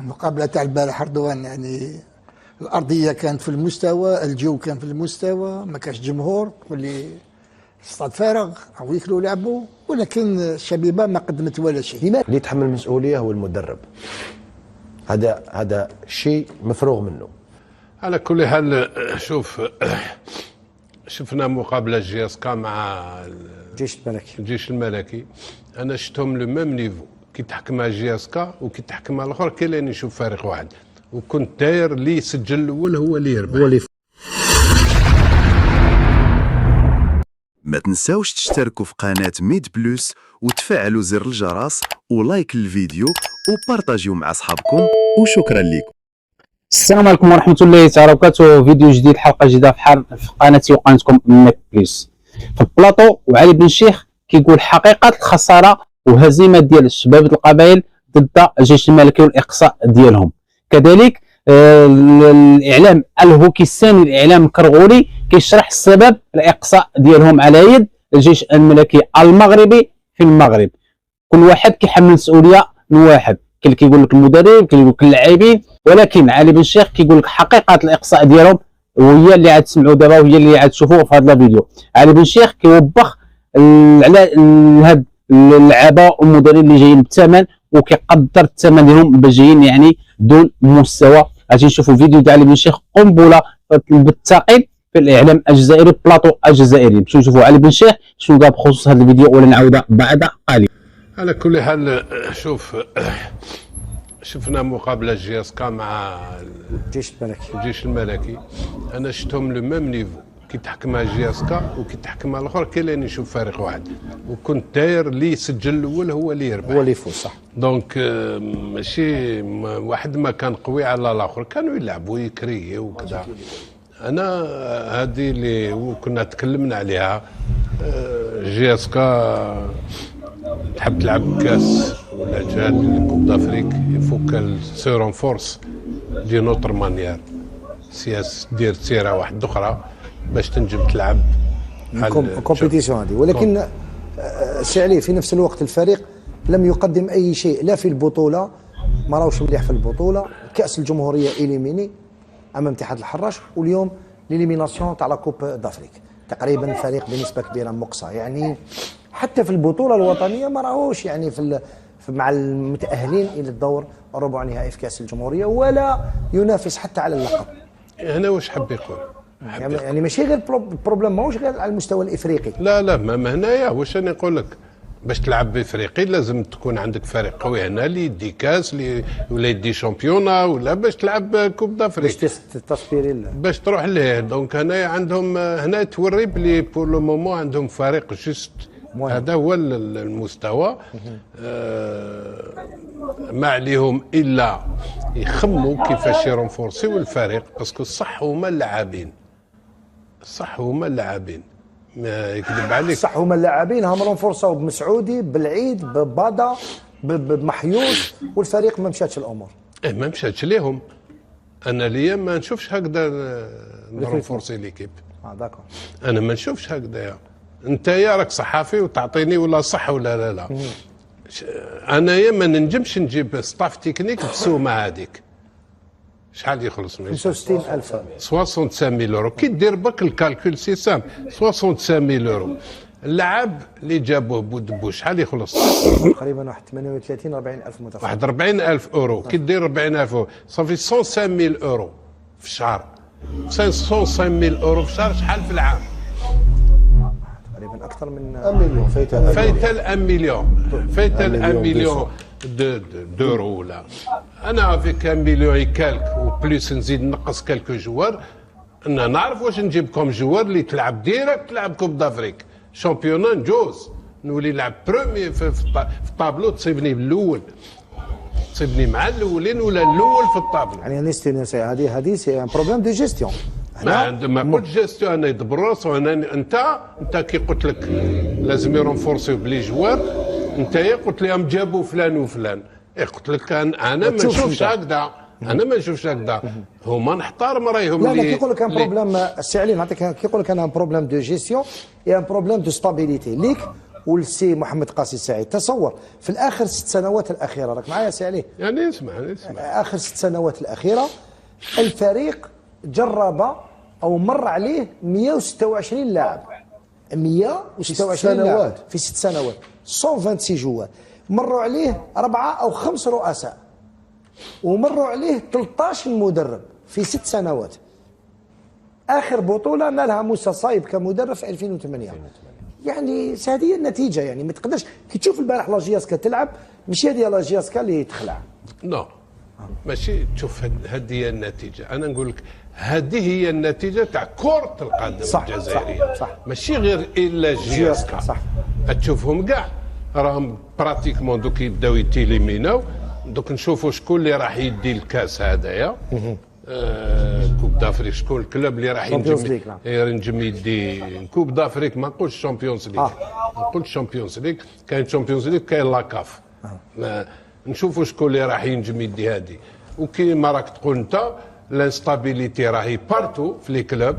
المقابله تاع البارح رضوان، يعني الارضيه كانت في المستوى، الجو كان في المستوى، ما كانش جمهور، تقول لي استاد فارغ او ياكلوا لعبوا، ولكن الشبيبه ما قدمت ولا شيء. اللي يتحمل المسؤوليه هو المدرب، هذا شيء مفروغ منه. على كل حال شوف، شفنا مقابله جياسكا مع الجيش الملكي. انا شفتهم لو ميم نيفو، كي تحكمها جياسكا وكي تحكمها الاخر كاين نشوف فارق واحد، وكنت داير اللي يسجل الاول هو اللي يربح. ما تنساوش تشتركوا في قناة ميد بلوس وتفعلوا زر الجرس ولايك الفيديو وبارطاجيو مع أصحابكم، وشكرا لكم. السلام عليكم ورحمة الله تعالى وبركاته. فيديو جديد، حلقة جديدة في قناتي وقناتكم ميد بلوس. في البلاطو وعلي بن شيخ كيقول حقيقة الخسارة وهزيمة ديال شباب القبائل ضد الجيش الملكي والإقصاء ديالهم. كذلك الاعلام الهوكستاني، الاعلام الكرغوري كيشرح السبب الاقصاء ديالهم على يد الجيش الملكي المغربي في المغرب. كل واحد كيحمل مسؤوليه من واحد، كاين اللي كيقول لك المدرب، كاين اللي يقول لك اللاعبين، ولكن علي بن شيخ كيقول لك حقيقه الاقصاء ديالهم، وهي اللي عاد تسمعوا دابا وهي اللي عاد تشوفوا في هذا الفيديو. علي بن شيخ كيوبخ على هاد اللعابه والمدربين اللي جايين بالثمن، وكيقدر الثمن ديالهم باش جايين يعني دون مستوى. غادي نشوفوا الفيديو ديال علي بن شيخ قنبله بالثقيل في الاعلام الجزائري، بلاطو الجزائري. نمشيو نشوفوا علي بن شيخ شنو قال بخصوص هذا الفيديو، ولا نعاود بعد قليل. على كل حال شوف، شفنا مقابله جياسكا مع الجيش الملكي. انا شفتهم لو ميم نيفو، كي تحكمها جياسكا وكي تحكمها الاخر كاين نشوف فارق واحد، وكنت داير اللي يسجل الاول هو اللي يربح، هو اللي يفوز. صح. دونك ماشي واحد ما كان قوي على الاخر، كانوا يلعبوا يكريو وكذا. انا هذه اللي كنا تكلمنا عليها، جياسكا تحب تلعب كاس ولا جهاد كوب دافريك، يفوك سي رونفورس دي نوتر مانيير، سياس دير سيره واحده اخرى باش تنجم تلعب الكومبيتيسيون هذه. ولكن سي علي في نفس الوقت الفريق لم يقدم اي شيء، لا في البطوله ما راهوش مليح في البطوله، كاس الجمهوريه اليميني امام اتحاد الحراش، واليوم ليليميناسيون تاع لا كوب دافريك. تقريبا فريق بنسبه كبيره مقصى، يعني حتى في البطوله الوطنيه ما راهوش يعني مع المتاهلين الى الدور الربع نهائي في كاس الجمهوريه، ولا ينافس حتى على اللقب. هنا واش حب يقول؟ يعني ماشي غير البروبليم، ماهوش غير على المستوى الافريقي. لا ما هنايا واش انا نقول لك، باش تلعب بافريقي لازم تكون عندك فريق قوي هنا اللي يدي كاس ولا يدي شامبيونا، ولا باش تلعب كوب دافريك باش تسبيري باش تروح ليه. دونك هنايا عندهم، هنا توري بلي بور لو مومون عندهم فريق جوست، هذا هو المستوى. ما عليهم الا يخموا كيفاش يرونفورسيو الفريق، باسكو صح هما اللاعبين، ما يكذب عليك، صح هما اللاعبين هم رونفورساو بمسعودي، بالعيد، ببادا، بمحيوس، والفريق ما مشاتش الامور. ما مشاتش ليهم. انا ليا ما نشوفش هكذا نرونفورسي ليكيب. داكور. انا ما نشوفش هكذا. انت يا راك صحافي وتعطيني ولا صح ولا لا. انايا ما ننجمش نجيب ستاف تكنيك بسومه هذيك. شحال يخلص منها؟ 65000. 65000 يورو. كي دير برك الكالكول سي سام، 65000 يورو. اللاعب اللي جابوه بودبو شحال يخلص؟ تقريبا واحد 38 40000 متفق. واحد 40000 اورو. كي دير 40000 اورو صافي 105000 اورو في الشهر. 105000 اورو في الشهر شحال في العام؟ تقريبا اكثر من 1 مليون. فايت 1 مليون دورو. ولا انا افيك 1 مليون كالك وبليس نزيد نقص كالكو جوار، انا نعرف واش نجيب كوم جوار اللي تلعب ديريكت، تلعب كوب دافريك شامبيونا، نجوز نولي نلعب برومي في الطابلو، تصيبني بالاول، تصيبني مع الاولين ولا الاول في الطابلو. يعني هذه سي ان بروبليم دو جيستيون. ما قلت جيستيون، انا يدبر راسو. انت كي قلت لك لازم يرونفورسيو بلي جوار، انت قلت لهم جابوا فلان وفلان، قلت لك انا ما نشوفش هكذا، هما نحترم رايهم. لا كي يقول لك ان بروبليم السي علي، نعطيك كي يقول لك انا ان بروبليم دو جيستيون اي ان بروبليم دو ستابيليتي ليك والسي محمد قاسي سعيد. تصور في الاخر 6 سنوات الاخيره، راك معايا سي علي؟ يعني اسمع اخر 6 سنوات الاخيره الفريق جرب او مر عليه 126 لاعب، 126 لاعب في 6 سنوات، 126 جوار. مروا عليه 4 أو 5 رؤساء، ومروا عليه 13 مدرب في 6 سنوات. اخر بطوله نالها موسى صايب كمدرب في 2008. يعني هذه هي النتيجه، يعني ما تقدرش كي تشوف البارح لاجياسكا تلعب، مش هذه لاجياسكا اللي تخلع. نو ماشي تشوف هذه هي النتيجه، انا نقول لك هذه هي النتيجه تاع كره القدم الجزائريه. صح. ماشي غير الا جياسكا. صح. تشوفهم كاع راهم براتيكمون دوك يبداو يتيليميناو. دوك نشوفوا شكون اللي راح يدي الكاس هذايا، كوب دافريك، شكون الكلوب اللي راح ينجم يدي كوب دافريك. ما نقولش شامبيونز ليغ، ما نقولش شامبيونز ليغ، كاين شامبيونز ليغ كاين لاكاف. نشوفوا شكون اللي راح ينجم يدي هذه. وكيما راك تقول انت الانستابيليتي راهي بارتو في لي كلوب،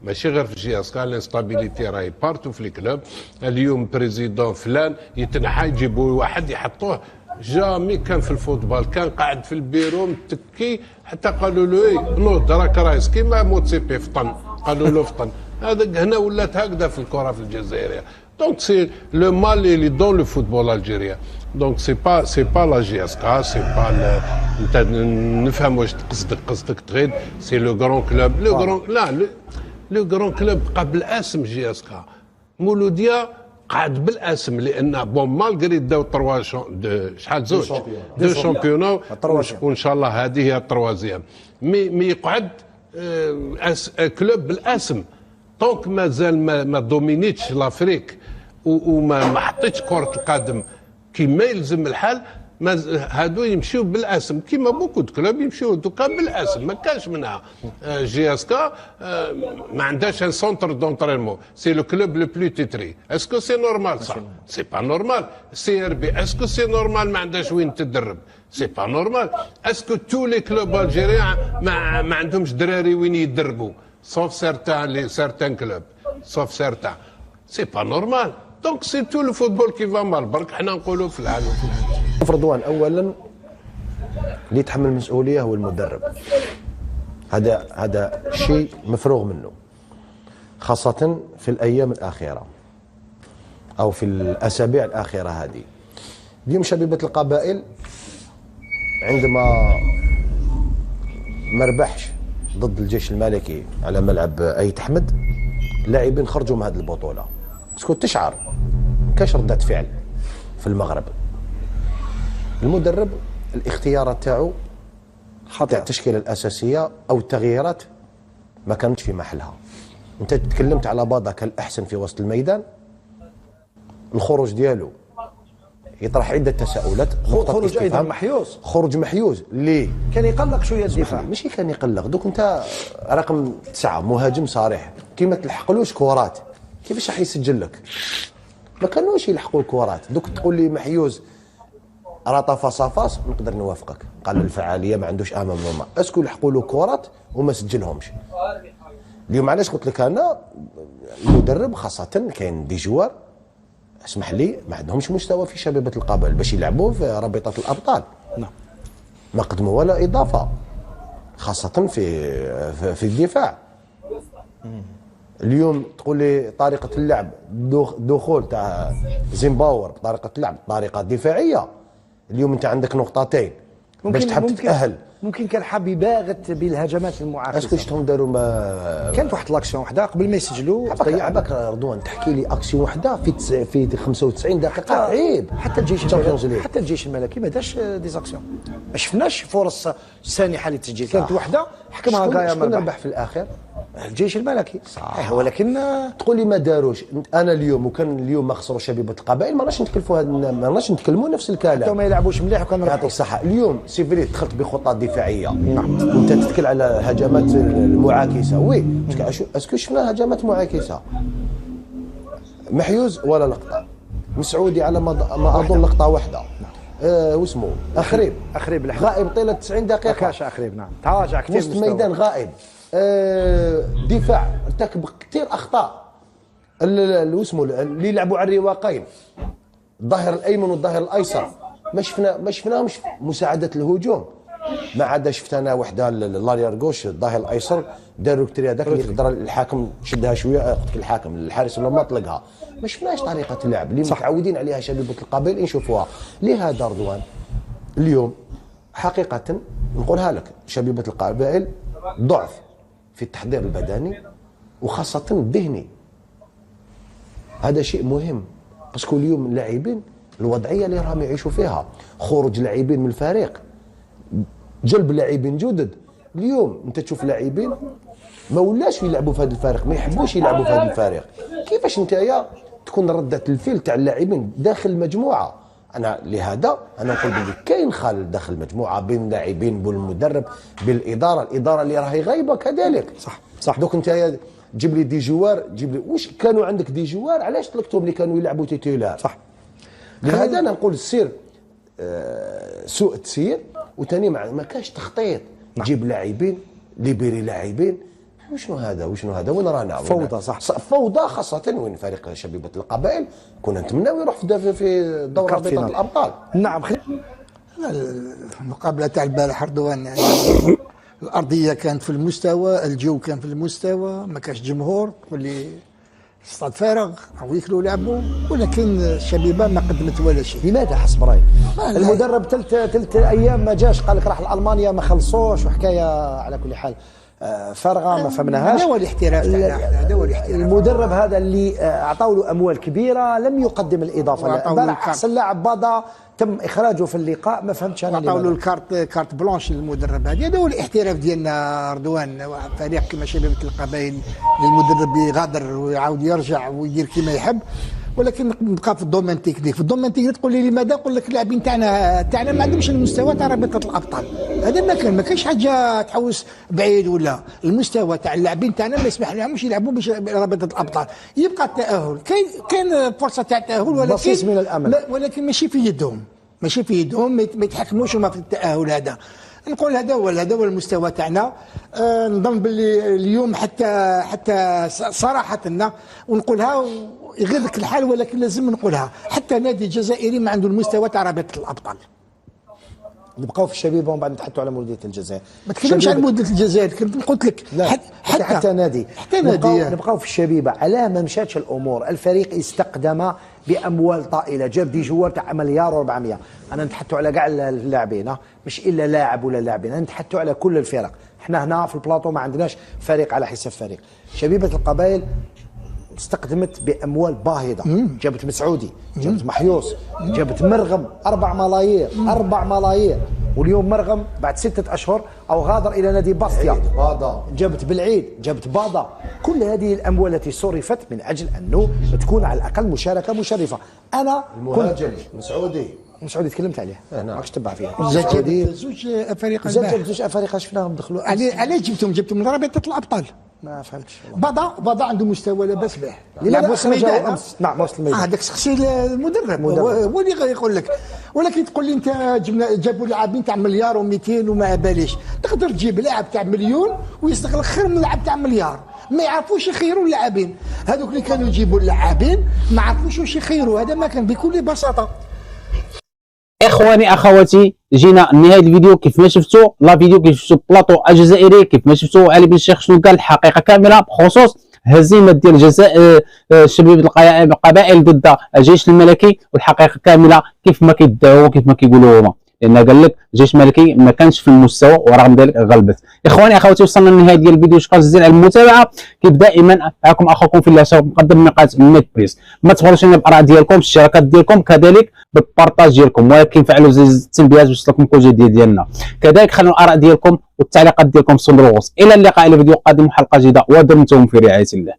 ماشي غير في جياسكا، الانستابيليتي راهي بارتو في لي كلوب. اليوم بريزيدون فلان يتنحى يجيبوا واحد يحطوه، جامي كان في الفوتبال، كان قاعد في البيرو متكي حتى قالوا له ايه نوض راك رايس كيما موتسيبي فطن، قالوا له فطن. هذا هنا ولات هكذا في الكره في الجزائريه. دونك سي لو مال اللي دون لو فوتبول الجيريان. دونك سي با لا جي اس كا، سي با انت نفهم واش قصدك تغيد. سي لو غران كلوب، لو غران لا لو غران كلوب قبل اسم جي اس كا. مولوديا قاعد بالاسم، لان بون مالغري داو 3 شحال زوج دو شامبيونا، وان شاء الله هذه هي التروازيام. مي يقعد كلوب بالاسم طونك مازال ما دومينيتش لافريك وما حطيتش كرة القدم كيما يلزم الحال. هادو يمشيو بالاسم كيما بوكو دو كلوب يمشيو دوكا بالاسم، ما كانش منها. جي اس كا ما عندهاش ان سونتر دونترينمون، سي لو كلوب لو بلو تيتري. اسكو سي نورمال؟ صح سي با نورمال. سي ار بي اسكو سي نورمال ما عندهاش وين تدرب؟ سي با نورمال. اسكو تو لي كلوب الجيريان ما عندهمش دراري وين يدربوا؟ sauf certains clubs, sauf certains. C'est pas normal. Donc c'est tout le football qui va mal. برك حنا نقولوا في العالم. رضوان، اولا اللي يتحمل المسؤوليه هو المدرب. هذا شيء مفروغ منه، خاصه في الايام الاخيره او في الاسابيع الاخيره هذه. اليوم شبيبه القبائل عندما ما ربحش ضد الجيش الملكي على ملعب ايت احمد، لاعبين خرجوا من هذه البطوله. باسكو تشعر كاش ردة فعل في المغرب. المدرب الاختيارات تاعو تاع التشكيله الاساسيه او التغييرات ما كانتش في محلها. انت تكلمت على باضا الاحسن في وسط الميدان، الخروج ديالو يطرح عده تساؤلات. خروج ايضا محيوز، خروج محيوز ليه؟ كان يقلق شويه الدفاع. ماشي كان يقلق، دوك انت رقم 9 مهاجم صريح، كي ما تلحقلوش كورات كيفاش راح يسجل لك؟ ما كانوش يلحقوا الكورات. دوك تقول لي محيوز راه طافا صافاس، نقدر نوافقك، قال الفعاليه ما عندوش امام نورمال. اسكو يلحقوا له كورات وما سجلهمش؟ اليوم علاش قلت لك انا المدرب خاصه كاين دي جوار اسمح لي ما عندهمش مستوى في شبيبه القبائل باش يلعبوا في رابطه الابطال. نعم. ما قدموا ولا اضافه، خاصه في الدفاع. اليوم تقول لي طريقه اللعب، دخول تاع زيمباور بطريقه اللعب بطريقه دفاعيه. اليوم انت عندك نقطتين باش تحب تتاهل. ممكن كان حاب يباغت بالهجمات المعاكسه. اسكو شفتهم داروا؟ ما كانت واحد لاكسيون وحده قبل ما يسجلوا. ضيع بك رضوان، تحكي لي اكسيون وحده في 95 دقيقه. عيب. حتى الجيش الملكي ما دارش ديزاكسيون، ما شفناش فرص سانحه للتسجيل. كانت وحده حكمها غايا شكون ربح في الاخر؟ الجيش الملكي. صح. ولكن تقول لي ما داروش. انا اليوم وكان اليوم ما خسروا شبيبه القبائل، ما راناش نتكلفوا ما راناش نتكلموا نفس الكلام. حتى ما يلعبوش مليح وكان يعطيك الصحه. اليوم سيفري دخلت بخطه دفاعيه. نعم. وانت تتكل على هجمات المعاكسه. وي اسكو شفنا هجمات معاكسه؟ محيوز ولا لقطه، مسعودي على ما اظن لقطه واحده. واسمه اخريب غائب طيله 90 دقيقه. كاش اخريب. نعم. تراجع كثير وسط الميدان غائب. دفاع ارتكب كثير اخطاء. اسمه اللي يلعبوا على الرواقين، الظهير الايمن والظهير الايسر، ما شفناهمش مساعده الهجوم، ما عدا شفتنا وحده لاريار غوش الظهير الايسر داروا كتري هذاك اللي يقدر الحاكم شدها شويه، قلت الحاكم الحارس ولا ما طلقها. ما شفناش طريقه اللعب اللي متعودين عليها شبيبه القبائل نشوفوها. لهذا رضوان اليوم حقيقه نقولها لك، شبيبه القبائل ضعف في التحضير البدني وخاصه الذهني. هذا شيء مهم، باسكو اليوم اللاعبين الوضعيه اللي راهم يعيشوا فيها، خروج لاعبين من الفريق، جلب لاعبين جدد. اليوم انت تشوف لاعبين ما ولاش يلعبوا في هذا الفريق، ما يحبوش يلعبوا في هذا الفريق. كيفاش نتايا تكون ردة الفعل تاع اللاعبين داخل المجموعه؟ انا لهذا انا نقول بلي كاين خلل داخل المجموعه بين اللاعبين بالمدرب الاداره اللي راهي غايبه كذلك. صح. دوك انت جيب لي دي جوار، جيب لي واش كانوا عندك دي جوار، علاش طلقتهم اللي كانوا يلعبوا تيتولار؟ صح. لهذا انا نقول السير سوء التسيير، وثاني ما كانش تخطيط. تجيب لاعبين ليبيري لاعبين، وشنو هذا وين رانا؟ فوضى. صح فوضى، خاصه وين فريق شبيبه القبائل كنا نتمناو يروح في دور رابطه الابطال. نعم. المقابله تاع البارح رضوان يعني الارضيه كانت في المستوى، الجو كان في المستوى، ما كانش جمهور، تقول لي استاد فارغ او ياكلوا لعبوا، ولكن الشبيبه ما قدمت ولا شيء. لماذا حسب رايك؟ المدرب ثلاث ايام ما جاش، قال لك راح لالمانيا ما خلصوش وحكايه على كل حال فارغه ما فهمناهاش. هذا هو الاحتراف هذا هو الاحتراف. المدرب هذا اللي اعطوا له اموال كبيره لم يقدم الاضافه. امبارح احسن لاعب باضا تم اخراجه في اللقاء، ما فهمتش انا عطاو له كارت بلانش للمدرب. هذا هو الاحتراف ديالنا رضوان. فريق كما شبيبه القبائل المدرب يغادر ويعاود يرجع ويدير كما يحب، ولكن نبقى في الدومين تكنيك. في الدومين تكنيك تقول لي لماذا؟ نقول لك اللاعبين تاعنا ما عندهمش المستوى تاع رابطه الابطال. هذا ما كاينش حاجه تحوس بعيد، ولا المستوى تاع اللاعبين تاعنا ما يسمح لهمش يلعبوا برابطه الابطال. يبقى التاهل، كاين فرصه تاع التاهل، ولكن بصيص من الامل. ولكن ماشي في يدهم، ما يتحكموش هما في التاهل هذا. نقول هذا هو المستوى تاعنا. نظن باللي اليوم حتى صراحه ونقولها غير ذاك الحال، ولكن لازم نقولها، حتى نادي الجزائري ما عنده المستوى تاع رابطه الابطال. نبقاو في الشبيبه ومن بعد نتحدثوا على مولوديه الجزائر. ما تكلمش على مولوديه الجزائر، قلت لك حتى نادي نبقاو في الشبيبه. على ما مشاتش الامور، الفريق استقدم باموال طائله، جاب دي جوار تاع مليار و400. انا نتحدثوا على كاع اللاعبين، مش الا لاعب ولا لاعبين، نتحدثوا على كل الفرق. احنا هنا في البلاطو ما عندناش فريق على حساب فريق. شبيبه القبائل استقدمت باموال باهظه، جابت مسعودي، جابت محيوس، جابت مرغم 4 ملايير، واليوم مرغم بعد 6 اشهر او غادر الى نادي باستيا. جابت بالعيد، جابت باضا. كل هذه الاموال التي صرفت من اجل انه تكون على الاقل مشاركه مشرفه. انا المهاجم مسعودي تكلمت عليه، ماكش تبع فيها. زوج افارقه، زوج افارقه شفناهم دخلوا. علاش جبتهم من رابطه الابطال؟ ما فهمتش. باضا عنده مستوى لاباس به. لماذا اخرجه امس؟ نعم وصل الميدان. هذاك شخصي المدرب هو اللي يقول لك. ولكن تقول لي انت جابوا لاعبين تاع مليار و200 وما باليش. تقدر تجيب لاعب تاع مليون ويستغل خير من لاعب تاع مليار. ما يعرفوش يخيروا اللاعبين. هذوك اللي كانوا يجيبوا اللاعبين ما عرفوش واش يخيروا. هذا ما كان بكل بساطه. اخواني اخواتي، جينا لنهايه الفيديو. كيف ما شفتوا لا فيديو، كيف شفتوا بلاطو الجزائري، كيف ما شفتوا علي بن الشيخ شنو قال الحقيقه كامله بخصوص هزيمه ديال الجزائر شبيبه القبائل ضد الجيش الملكي، والحقيقه كامله كيف ما كيدعوا وكيف ما كيقولوا هما، لان قال لك الجيش الملكي ما كانش في المستوى ورغم ذلك غلبت. اخواني اخواتي، وصلنا لنهايه ديال الفيديو. شكرا جزيلا على المتابعه. كيف دائما معكم اخوكم في الله مقدم من قناه نت بليس. ما تبخلوش لنا بالاراء ديالكم، الاشتراكات ديالكم، كذلك بالبارطاج ديالكم، ولكن فعلوا زر التنبيهات باش تصلكم كل جديد ديالنا. كذلك خلوا الاراء ديالكم والتعليقات ديالكم في صندوق الوصف. الى اللقاء الى فيديو قادم وحلقه جديده، ودمتم في رعايه الله.